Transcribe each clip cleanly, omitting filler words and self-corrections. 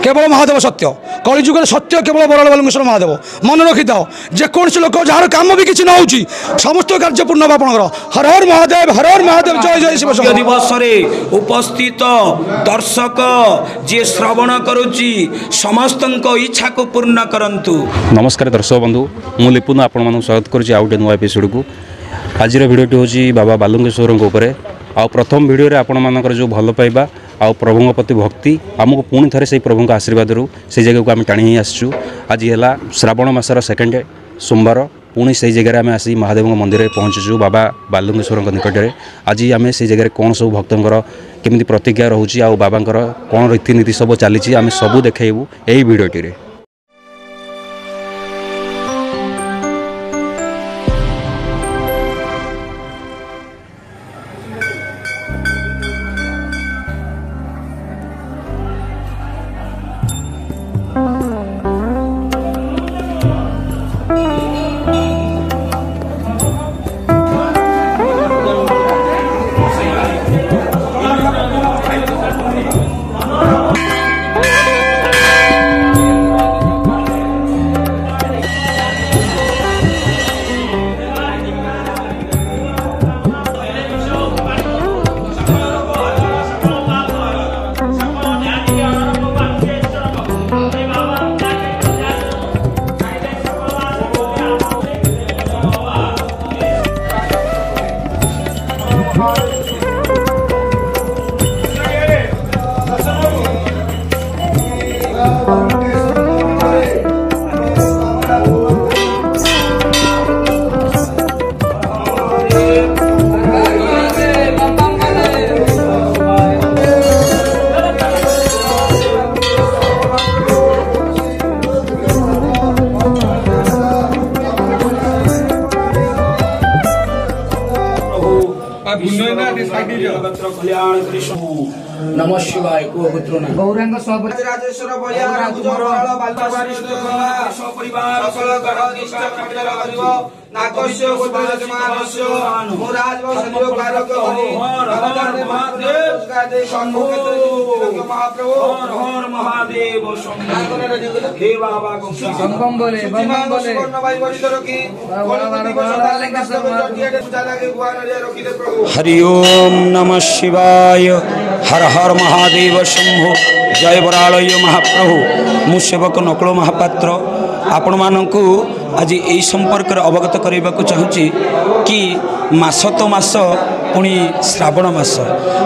केवल महादेव सत्य कलिजुग सत्य केवल बराल बालुंकेश्वर महादेव मन रखी था जेकोसी लोक जार कम भी किसी न हो समस्त कार्य पूर्ण आपंकर हर हर महादेव जय जय शिव दिवस उपस्थित दर्शक जे श्रवण करुच्ची समस्त इच्छा को पूर्ण करंतु। नमस्कार दर्शक बंधु मु लिपुन आपण स्वागत करुच्ची आउ गोटे नुआ एपिसोड को। आज भिडियोटी हूँ बाबा बालुंकेश्वर आ प्रथम भिडियो रे आपण मानकर जो भल पाइबा आ प्रभु प्रति भक्ति आमको पुणी थे से प्रभु आशीर्वाद से जगह को आम टाणी आसचु। आज है श्रावण मासर सेकेंड सोमवार पुणी से जगह आम आसी महादेव मंदिर में पहुँचुचु बाबा बालुंकेश्वर निकट में। आज आम से जगह कौन सब भक्तर केमी प्रतिज्ञा रोचे आ बाबा कौन रीतिनीति सब चली आम सबू देखू यही भिडियोटी। नमः शिवाय को पुत्र ना गौरांग स्वागत राजेश्वर बलिया राजकुमार बालवारिष्ठ सपरिवार सकल गण निष्ठा कपिल करिवो नागस्य गोपालमानस्य मुराज वसंयो कारक हरि हर महादेव गादे शंभु महाप्रभु हर महादेव शंभु हे बाबा को संगम बोले बंगम बोले सुवर्ण भाई वरिष्ठ की हरि ओम नमः शिवाय हर हर महादेव शंभु जय बरालय महाप्रभु मु सेवक नकल महापात्र आपण मानकु आज यही संपर्क अवगत करने को चाहूँगी कि मास तो मास पुणी श्रावण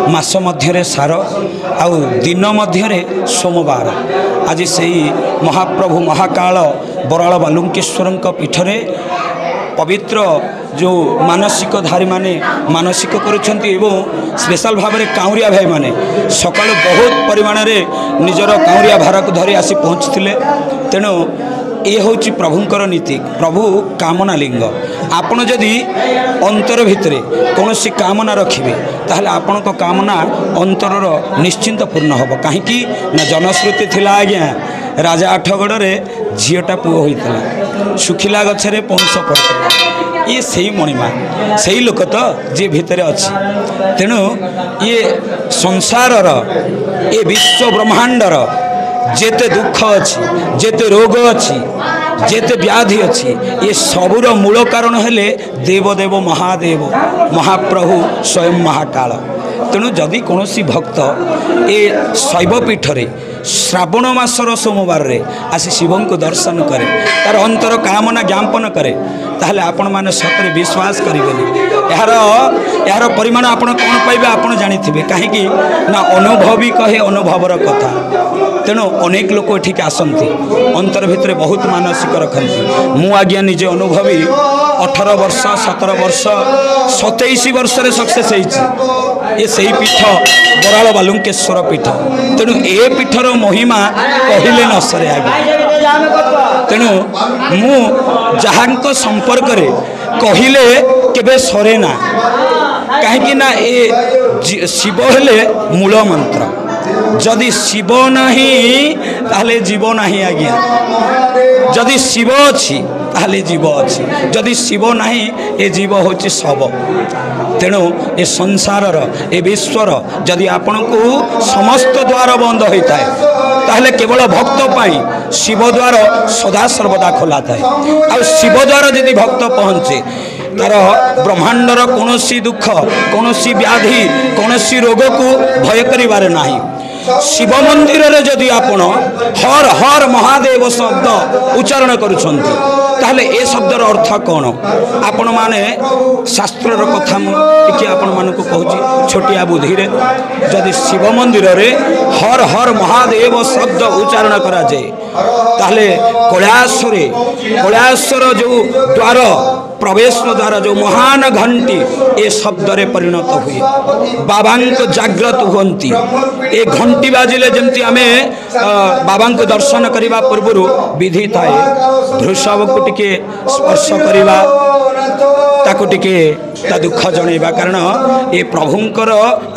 मास मध्य सार आउ दिन मध्य सोमवार आज से महाप्रभु महाकाल बराल बालुंकेश्वर पीठरे पवित्र जो मानसिक धारी माने मानसिक करुछंती एवं स्पेशल भाव में काउरिया भाई माने सकाल बहुत परिमाण में निजर काउरिया भार को धरी आसी पहुँचते तेणु ये हूँ प्रभुंकर नीति प्रभु कामना लिंग आपण जदि अंतर भितर कौन सी कामना रखिए ताहले आपण को कामना अंतरर निश्चिंत पूर्ण हम कहीं ना जनश्रुति थिला आज्ञा राजा आठगढ़ में झीटा पुओ होता सुखिला गछरे पौंस पड़ता ये सही मणिमा सही लोक तो जी भितर अच्छी तेणु ये संसारर ये विश्व ब्रह्मांडर जेते दुख अच्छी जेते रोग अच्छी जेते व्याधि अच्छी ये सबूर मूल कारण हेले देवदेव महादेव महाप्रभु स्वयं महाकाल। तेणु जदि कौन भक्त ए शैवपीठरे श्रावण मासर सोमवार रे आसी शिव को दर्शन करे तार अंतर कामना ज्ञापन करे ताहले आपण माने सतरे विश्वास करेंगे यार परिमाण आपण कौन पाइबे आपण जानिथिबे काहेकि ना अनुभवी कहे अनुभवर कथा। तेणु अनेक लोक एठिक आसती अंतर भितर बहुत मानसिक रखती मु आज्ञा निजे अनुभवी 18 वर्ष 17 वर्ष 27 वर्ष रे सक्सेस होइछि ये सही पीठ बराल बालुंकेश्वर पीठ। तेणु ए पीठर महिमा कहले न सरे आगे। तेणु मु जहांको संपर्क रे कहले केबे सरे ना कहीं ना ए शिव हेले मूल मंत्र जदि शिव नहीं ताहले जीव नहीं आज्ञा जदि शिव अच्छी ताहले जीव अच्छी जदि शिव नहीं ए जीव होची शव तेणु ए संसार ए विश्वर जदि आपण को समस्त द्वार बंद होता है ताहले केवल भक्त पाई शिव द्वार सदा सर्वदा खोला थाए आ शिव द्वार यदि भक्त पहुँचे तार ब्रह्मांडर कौनसी दुख कौनसी व्याधि कौनसी रोग को भय करिवार नाही शिव मंदिर रे जदि आपण हर हर महादेव शब्द उच्चारण करुछंती ताहले ए शब्दर अर्थ कौन आपण माने शास्त्रर कथा टिके आपण मानकु कहूची छोटिया बुद्धि रे जदि शिव मंदिर रे हर हर महादेव शब्द उच्चारण करा जाए ताहले कैलाशर जो द्वार प्रवेश द्वार जो महान घंटी ए शब्द रे परिणत हुए बाबा को जागृत हुंती ए घंटी बाजिले जमती आमे बाबा को दर्शन करने पूर्व विधि थाए वृषभ को टिके स्पर्श करवा ताको टिके ता दुख जणेबा कारण ए प्रभुंकर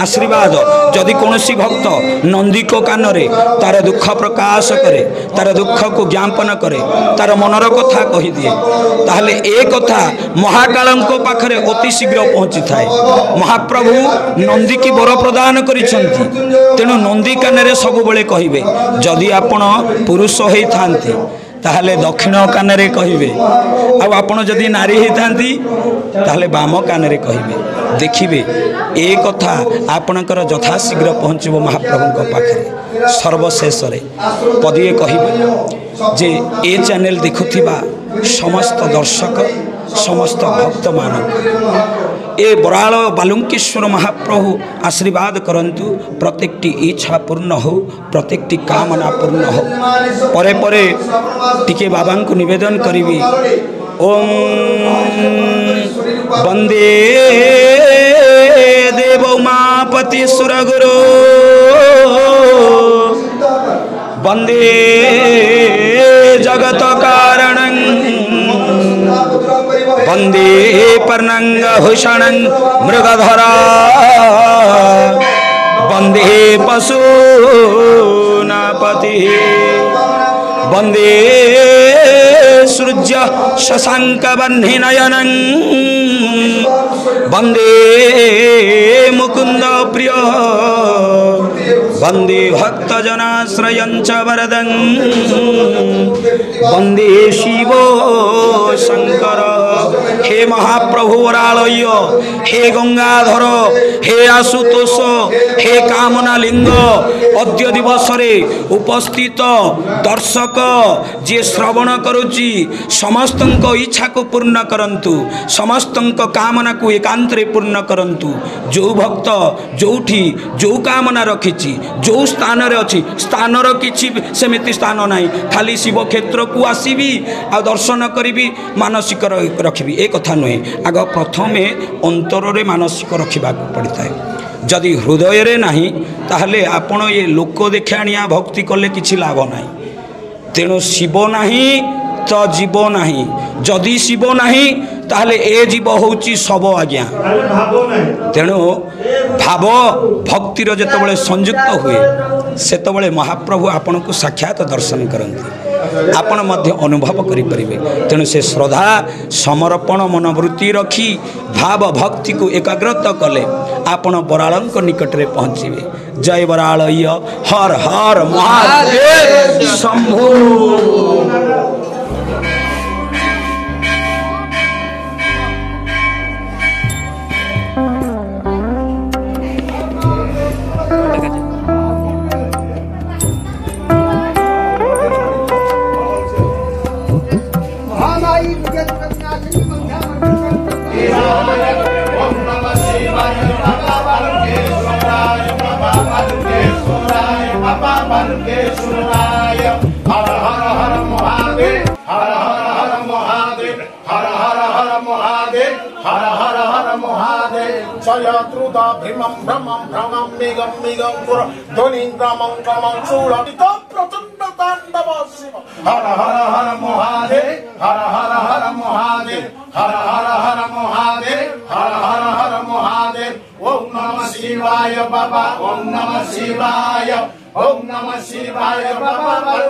आशीर्वाद जदि कौनसी भक्त नंदी को कान रे तार दुख प्रकाश करे तार दुख को ज्ञापन करे तार मनर कथा कही दिए ताहले ए कथा महाकालंको पाखरे अति शीघ्र पहुंची थाए महाप्रभु नंदी की वर प्रदान करिसंती तेणु नंदी कान रे सब बेले कहिबे जदि आपण पुरुष होई थांती ताहले दक्षिण कान रे कहिबे आ आपण जदि नारी होई थांती ताहले बाम कान रे कहिबे देखिबे ए कथा आपणकर यथाशीघ्र पहुँचब महाप्रभु पाखे सर्वशेष पदिए कहिबे जे ए चैनल देखुथिबा समस्त दर्शक समस्त भक्त मान ए बराल बालुंकेश्वर महाप्रभु आशीर्वाद करंतु प्रत्येकटी इच्छा पूर्ण हो प्रत्येकटी कामना पूर्ण हो परे परे टिके बाबा को निवेदन करी ओम वंदे देव उमापति सुरगुरो वंदे जगत कारणं वंदे पर्णंग भूषणं मृगधरा वंदे पशूनापति वंदे सूर्य शशांक वह्निनयनं वंदे मुकुंद प्रिय वंदे भक्तजनाश्रयंच वरदं वंदे शिव शंकर हे महाप्रभु वरालय हे गंगाधर हे आशुतोष हे कामना लिंग अद्य दिवस उपस्थित दर्शक जे श्रवण करुची समस्त इच्छा को पूर्ण करंतु समस्त कामना को एकांत पूर्ण करंतु जो भक्त जोठी जो कामना रखिची जो स्थान रे अच्छी स्थानर किछि सेमिति स्थान नाही खाली शिव क्षेत्र को आसीबी आ दर्शन करी मानसिक रखिबी ए कथा नुहे आग प्रथमे अंतर रे मानसिक रखा पड़ता है जदि हृदय रे नाही ताहले आपण ये लोक देखाणिया भक्ति कले किछि लाभ नाही तेणु शिव नाही तो जीव नाही जदि शिव नाही ताहले ए जीव होची सब आज्ञा तेणु भाव भक्तिर जेतबेले संयुक्त हुए सेतबेले महाप्रभु आपन को साक्षात दर्शन करंती आपण मध्य अनुभव करि परिबे तेणु से श्रद्धा समर्पण मनोवृत्ति रखी भाव भक्ति को एकाग्रत कले आपण बरालंक निकट रे पहुँचे जय बरालय हर हर महादेव शंभु भ्रमं भ्रमं भ्रमं मिगं मिगं पुर ध्वनिं क्रमं क्रमं शूलमितं प्रचण्ड ताण्डव शिव हर हर हर महादेव हर हर हर महादेव हर हर हर महादेव हर हर हर महादेव ओम नमः शिवाय बाबा ओम नमः शिवाय ओम नमः शिवाय बाबा हर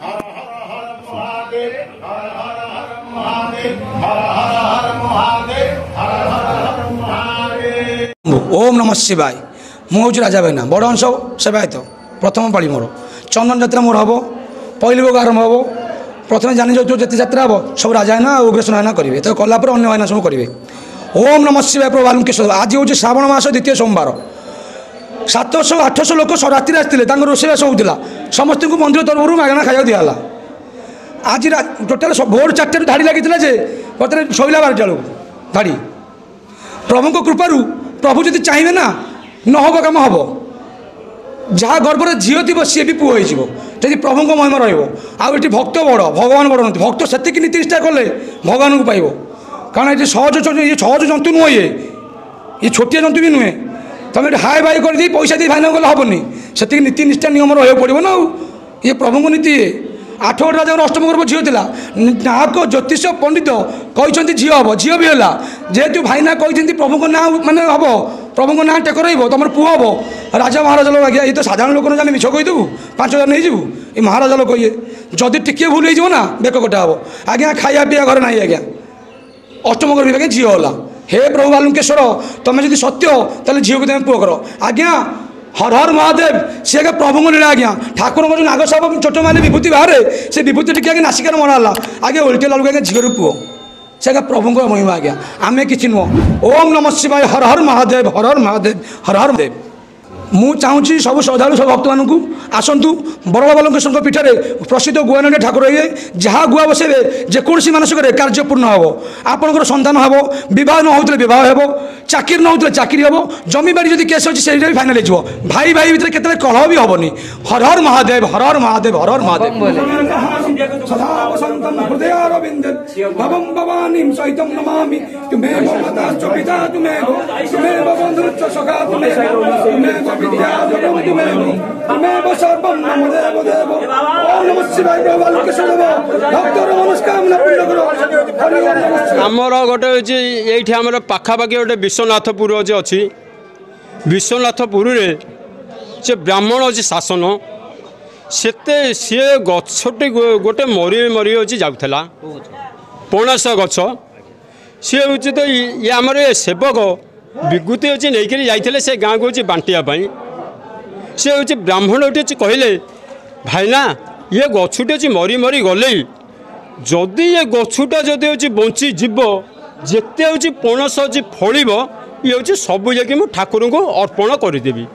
हर हर महादेव हर हर हर हर हर हर महादेव हर हर हर महादेव। ओम नमः शिवाय मुझे राजा भाईना बड़ अंश सेवायत प्रथम पाली मोर चंदन यात्रा मोर हम पहली भोग आरंभ हम प्रथम जानी जो जिते यात्रा हम सब राजा ना उग्रेशन भाईना करेंगे तो कलापर अन्य भाईना सब करेंगे। ओम नमः शिवाय प्रभु बालुकेश्वर आज हूँ श्रावण मास द्वितीय सोमवार 700-800 लोक राति आसते रोषेबास होता समस्त को मंदिर तरफ मागणा खाया दिहला आज टोटाल भोर 4 धाड़ी लगी बर्तमान शैला 12टा धाड़ी प्रभु कृपारू प्रभु जब चाहिए ना न हम कम हम जहाँ गर्भर झील थी सी भी पुओ होती प्रभु महिमा रही भक्त बड़ भगवान बड़ नहीं भक्त से नीति निष्ठा कले भगवान को पाइब कारण ये सहज जंतु नुह ये छोटिया जंतु भी नुहे तुम ये हाय भाई कर पैसा दी फाइनाल कले हेनी से नीति निष्ठा नियम रहा पड़ो ना ये प्रभु को नीति 8 गो राजा अष्टम गर्भ झील था नाहक ज्योतिष पंडित कहते झील हम झील भी है जेहेतु भाईना कहते प्रभु को ना मानने हम प्रभु को ना टेक रही तुम पुओ हम राजा महाराजा लोग आज्ञा ये तो साधारण लोक जाने मिछ कहीदेबू 5000 नहीं जीवु ये महाराजा लोग ये जदि टिके भूल हो ना बेक कटा हम आज्ञा खाया पीया घर ना आज्ञा अष्टम गर्भ आज्ञा झील है हे प्रभु बालुकेश्वर तुम जब सत्य तेल झील को तुम पुओ कर आज्ञा हर हर महादेव सी आगे प्रभु को लीला आज्ञा ठाकुर जो नाग साहब छोट मारे विभूति बाहर से विभूति टिके आगे नासिकार मराला आगे उल्टे लालू आगे झील पुओ से आगे प्रभु महिमा आज्ञा आम कि नुह। ओम नमः शिवाय हर हर महादेव हर हर महादेव हर हर महादेव मु चाहूँगी सब श्रद्धालु सब भक्त मानू आसतु बरला बालुकेश्वर पीठ में प्रसिद्ध गुआनंद ठाकुर ये जहाँ गुआ बसैबे जेकोसी मानसिक कार्य पूर्ण हम आपंकर संतान हम बह न होते बह हम चाकरी न होते चाकरी हम जमी बाड़ी जब केस अच्छी से फाइनाल हो भाई भाई भर केत कलह भी हेनी हर हर महादेव हर हर महादेव हर हर महादेव आमर गोटे ये आमर पाखापाखि गोटे विश्वनाथपुर अच्छी विश्वनाथपुर से ब्राह्मण अच्छे शासन से सी गछटी गोटे मरी मरी अच्छी जाऊला पणस गछ सी हूँ तो ये आमर सेवक विभूति अच्छी नहीं जाते से गाँव को बांटियापाई सी हूँ ब्राह्मण उठी कहले भाईना ये गछुटी अच्छी मरी मरी गले जदि ये गछुटा जदि हूँ बंची जीव जिते हूँ पणस अच्छी फल ये हूँ सब जाकि मुझे ठाकुर को अर्पण करदेवी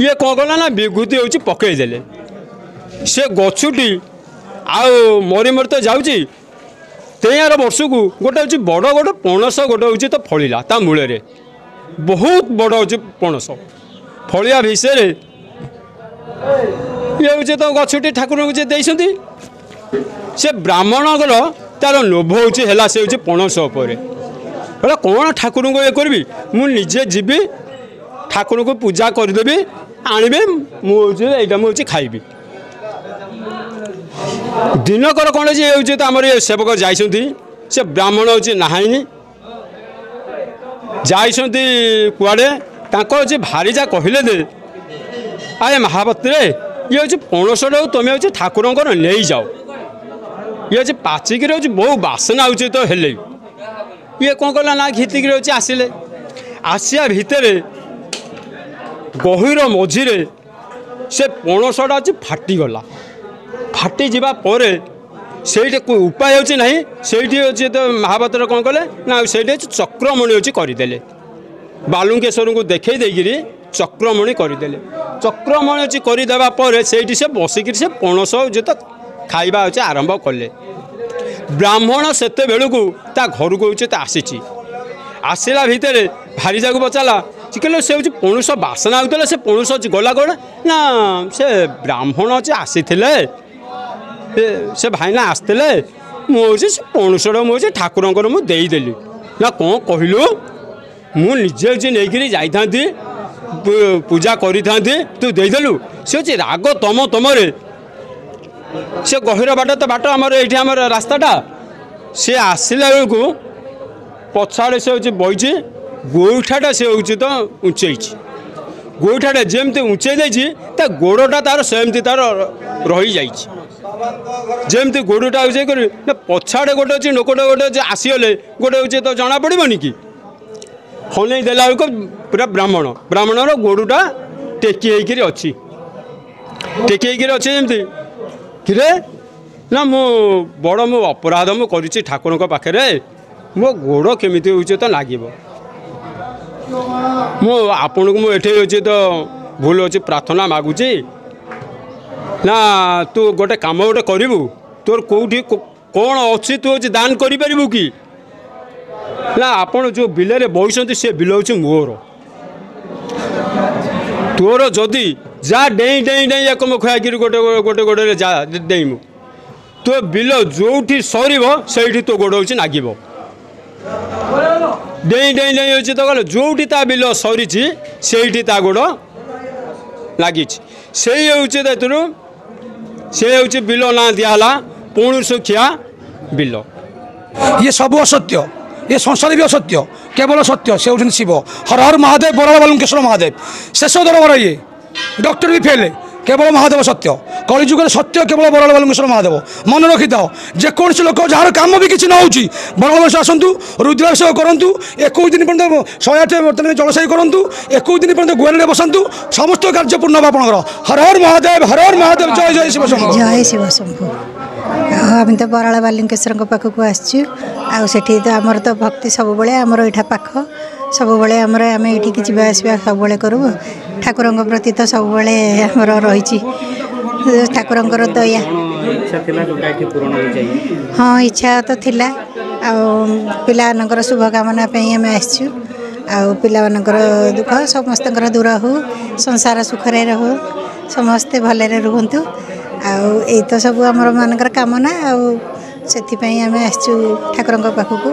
ये कौन कला ना विभूति हूँ पकईदे से गछुटी आउ मरी मरी तो जाऊँगी तेर वर्ष को गोटे हूँ बड़ गोटे पणस गोटे हूँ तो फलिला ता मूल बहुत बड़ हूँ पणस फलिया विषय ये हूँ तो गछुटी ठाकुर को देते से ब्राह्मणकर तार लोभ होगा से हूँ पणस बोला कौन ठाकुर को ये करी मुझे जीवी ठाकुर को पूजा करदेवी आणवे मुझे खाइबी दिनकर कौन ये तो आम सेवक जाइंट से ब्राह्मण हूँ ना जाइंट कुआड़े हूँ भारी जा कहले दे आए महापत्रे ये हूँ पणसटा तुम हूँ ठाकुर नहीं जाओ ये हूँ पाचिक बहु बासना हो तो हेले ये कौन कला ना घितिक हूँ आसिले आसिया भितर गहिर मझिरे से पणसटा हूँ फाटीगला फाटी जावा से उपाय होची नहीं से हूँ तो महापात्र कौन कले ना से चक्रमणि हूँ करदे बालुकेश्वर को देखई देकरी चक्रमणि करदे चक्रमणि हूँ करदेवा से बसिक से पणस हूँ तो खाइबा हूँ आरंभ कले ब्राह्मण सेते बेलू ता घर को हूँ आसी आसला भितर भारी जाक पचारा कहले से हूँ पणस बासना होता से पणस गला कौन ना से ब्राह्मण अच्छे आसी से भाईना आसते मुझे पणसटा मुझे ठाकुर मुदेदेली ना कौन कहलु मुझे नहीं जाता पूजा करी तू देदेलु से हूँ राग तम तमरे से गहिर बाट तो बाट आमर ये आम रास्ताटा सी आसला बेलू पछाड़े से हूँ बही गोईठाटा से हूँ तो उंचई गोईठाटा जमती उंचई गोड़टा तार सेमती तार रही जाइए ଯେମିତି ଗୋଡ଼ଟା ହେଉଛି କରି ନା ପଛଆଡ଼େ ଗୋଟେ ଅଛି ଲୋକଟା ଗୋଟେ ଅଛି ଆସିଗଲେ ଗୋଟେ ହେଉଛି ତ ଜଣା ପଡ଼ିବନି କି ହଲେଇ ଦେଲା ବେଳକୁ ପୁରା ବ୍ରାହ୍ମଣର ଗୋଡ଼ଟା ଟେକି ହେଇକିରି ଅଛି ଯେମିତି କିରେ ନା ମୁଁ ବଡ଼ ମୁଁ ଅପରାଧ ମୁଁ କରିଛି ଠାକୁରଙ୍କ ପାଖରେ ମୋ ଗୋଡ଼ କେମିତି ହେଉଛି ତ ଲାଗିବ ମୁଁ ଆପଣଙ୍କୁ ମୁଁ ଏଠି ହେଉଛି ତ ଭୁଲ ଅଛି ପ୍ରାର୍ଥନା ମାଗୁଛି ନା ତୁ ଗୋଟେ କାମ ଗୋଟେ କରିବୁ ତୋର କେଉଁଠି କ'ଣ ଅଛି ତୁ ହେଉଛି ଦାନ କରିପାରିବୁ କି ନା ଆପଣ ଯେଉଁ ବିଲରେ ବସିଛନ୍ତି ସେ ବିଲ ହେଉଛି ମୋର ତୋର ଯଦି ଯା ଡେଇଁ ଏକମ ଖୁଆକିରି ଗୋଟେ ଗୋଡ଼ରେ ଯା ଡେଇଁମୁ ତୋ ବିଲ ଯେଉଁଠି ସରିବ ସେଇଠି ତୋ ଗୋଡ଼ ହେଉଛି ନାଗିବ ଡେଇଁ ହେଉଛି ତ ଗଲେ ଯେଉଁଠି ତା ବିଲ ସରିଛି ସେଇଠି ତା ଗୋଡ଼ ଲାଗିଛି ସେଇ ହେଉଛି ସେଥିରୁ ସେ ହେଉଛି ବିଲ ନାଁ ଦିଆହେଲା ପୌଣୁଷଖିଆ ବିଲ ଇଏ ସବୁ ଅସତ୍ୟ ये संसार भी असत्य केवल सत्य से होती शिव हर हर महादेव बराड़ बालुकेश्वर महादेव शेष दरबार ये डॉक्टर भी फेल केवल महादेव सत्य कलिजुग सत्य केवल बराड़ बालुकेश्वर महादेव मन रखी था जेकोसी लोक जार कम भी किसी न हो बराड़ आसतु रुद्राभिषेक करूँ 21 दिन पर्यटन 108 बर्तमान जलसाई करूँ 21 दिन पर्यटन गुआरे बसतु समस्त कार्य पूर्ण आप हर हर महादेव जय जय शिव शंभु जय शिव शंभु आम तो बराड़ बालुकेश्वर पाखक आसचु आठी तो आमर तो भक्ति सब आमर यहाँ पाख सब आम ये जावासवा सब करूँ ठाकुर प्रति तो सब आमर रही ठाकुर दया हाँ इच्छा तो थिला पिलानकर शुभकामना आम आसचु आर दुख समस्त दूर हो संसार सुखरे रहो समस्ते भलरे रुहतु आई तो सब आमर मानकर कामना से आम आसचु ठाकुर पाखक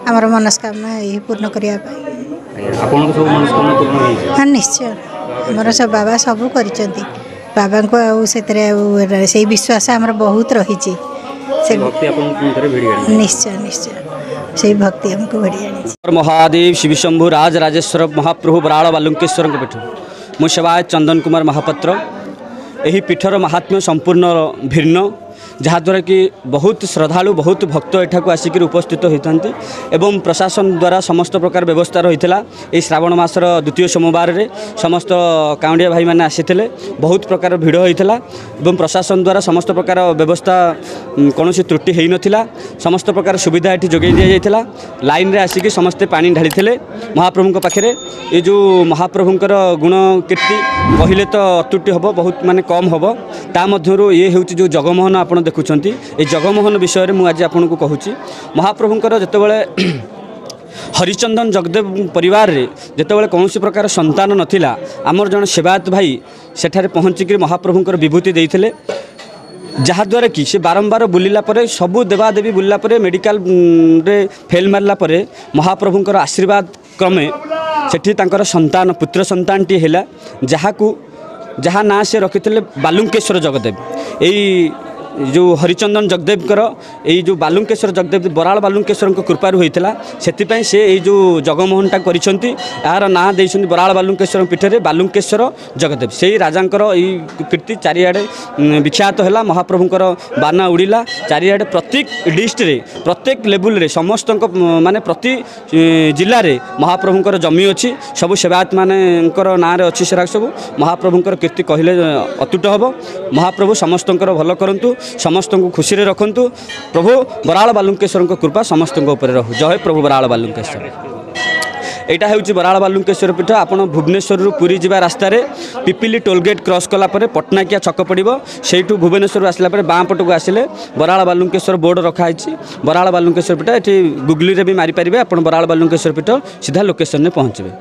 आमर मनस्कामना ये पूर्ण करने हाँ निश्चय आमर सब बाबा सब कर बाबा को से विश्वास आमर बहुत रही निश्चय निश्चय से भक्ति हमको भेड़ी महादेव शिव शंभु राज राजेश्वर महाप्रभु बराड़ बालुकेश्वर पीठ मो सेवायत चंदन कुमार महापात्र यही पीठर महात्म्य संपूर्ण भिन्न जहाँद्वारा कि बहुत श्रद्धालु बहुत भक्त एठाक आसिक उपस्थित होता एवं प्रशासन द्वारा समस्त प्रकार व्यवस्था रही है श्रावण मासर द्वितीय सोमवार रे समस्त काउंडिया भाई मैंने आसी बहुत प्रकार भिड़ होता एवं प्रशासन द्वारा समस्त प्रकार व्यवस्था कौन त्रुटि हो नाला समस्त प्रकार सुविधा ये जोगे दि जाता लाइन रे आसिक समस्ते पानी ढाली महाप्रभु पाखे ये जो महाप्रभुंर गुण कीर्ति कहले तो अतुट्य हम बहुत माने कम हम ता मध्यरु ये हूँ जो जगमोहन आप देखुंट ये जगमोहन विषय में मुझे आपन को कहूँ महाप्रभुंर जितेबाला हरिचंदन जगदेव परिवार रे जितेबाला कौन प्रकार संतान नथिला आमर जन सेवायत भाई सेठारे पहुँचिक महाप्रभुंर विभूति देते जहाँद्वारा कि से बारंबार बुलिला परे सबू देवादेवी बुलिला परे मेडिकल रे फेल मारला परे महाप्रभुंर आशीर्वाद क्रमे सेठी तांकर संतान पुत्र संतान टी हैला जहाँ ना से रखिते बालुकेश्वर जगदेव यही जो हरिचंदन जगदेव यही जो बालुकेश्वर जगदेव बराड़ बालुकेश्वर कृपार होता से ये जो जगमोहनटा यार ना दे बराड़ बालुकेश्वर पीठे बालुकेश्वर जगदेव से राजांकर कीर्ति चारिआडे विख्यात है महाप्रभुंर बाना उड़िला चारिआडे प्रत्येक डिस्ट्रिक्ट रे प्रत्येक लेवल रे समस्त माने प्रति जिले में महाप्रभुंर जमी अच्छी सब सेवायत मानकर ना अच्छी सेरा सब महाप्रभुंर कीर्ति कहले अतुट हम महाप्रभु समस्त भल करंतु समस्त को खुशी रे रखंतु प्रभु बराड़ बालुकेश्वर कृपा समस्त रहू जय प्रभु बराड़ बालुकेश्वर यहाँ हूँ बराड़ बालुकेश्वर पीठ आप भुवनेश्वर पुरी जा रास्त पिपिली टोलगेट क्रॉस कलापर पटनाकिया छक पड़ो से भुवनेश्वर आसला बाँ पट को आसिले बराड़ बालुकेश्वर बोर्ड रखाई बराड़ बालुकेश्वर पीठ ये गुगली रे भी मारिपारे आप बराड़ बालुकेश्वर पीठ सीधा लोकेशन में पहुँचे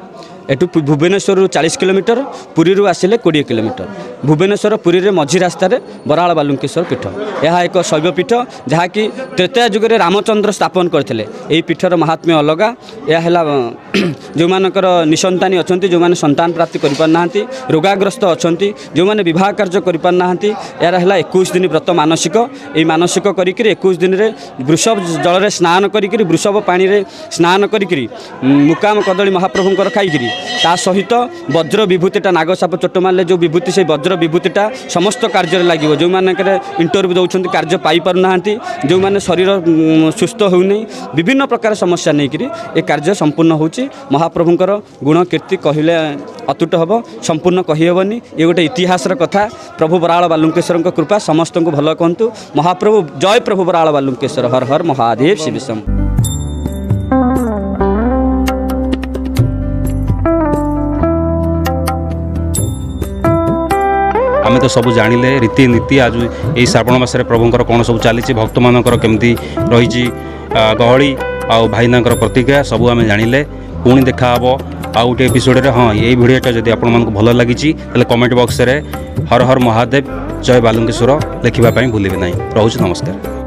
एटू भुवनेश्वर 40 किलोमीटर पुरी आसिले 20 किलोमीटर भुवनेश्वर पुरी रे मझी रास्त बराड़ बालुकेश्वर पीठ यह एक शैवपीठ जहाँकि त्रेता जुगे रामचंद्र स्थापन करते यही पीठर महात्म्य अलग यह जो मानकर निसंतानी अच्छा जो मैंने संतान प्राप्ति करना रोगाग्रस्त अच्छा जो मैंने बह कार्य करना यार है 21 दिन व्रत मानसिक ये मानसिक कर 21 दिन में वृषभ जल में स्नान कर वृषभ पानी रे स्नान कर मुकाम कदली महाप्रभुंर खाई ता सहित वज्र विभूतिटा नागसाप चोट मारे जो विभूति से वज्र विभूतिटा समस्त कार्य लगे जो मैंने इंटरव्यू दौरान कार्य पाई पारना जो मैंने शरीर सुस्थ होनी विभिन्न प्रकार समस्या नहीं ए कार्य संपूर्ण होची महाप्रभुंकर गुण कीर्ति कहले अतुट हम संपूर्ण कहीहबनी ये गोटे इतिहासर कथा प्रभु बराल बालुंकेश्वर कृपा समस्त को भल कहतु महाप्रभु जय प्रभु बराल बालुंकेश्वर हर हर महादेव शिव शंभु। आम तो सब जानिले रीतिनीति आज यही श्रावण मासरे प्रभुंर कौन सब चली भक्त मानकर केमती रही गहली आ भाईना प्रतिक्रिया सब आम जानिले पुणी देखा आउ गोटे एपिसोड हाँ यही भिडियोटा जब आपण भल लगी कमेंट बॉक्स रे हर हर महादेव जय बालुंकेश्वर लिखापी भूलें ना। रोच नमस्कार।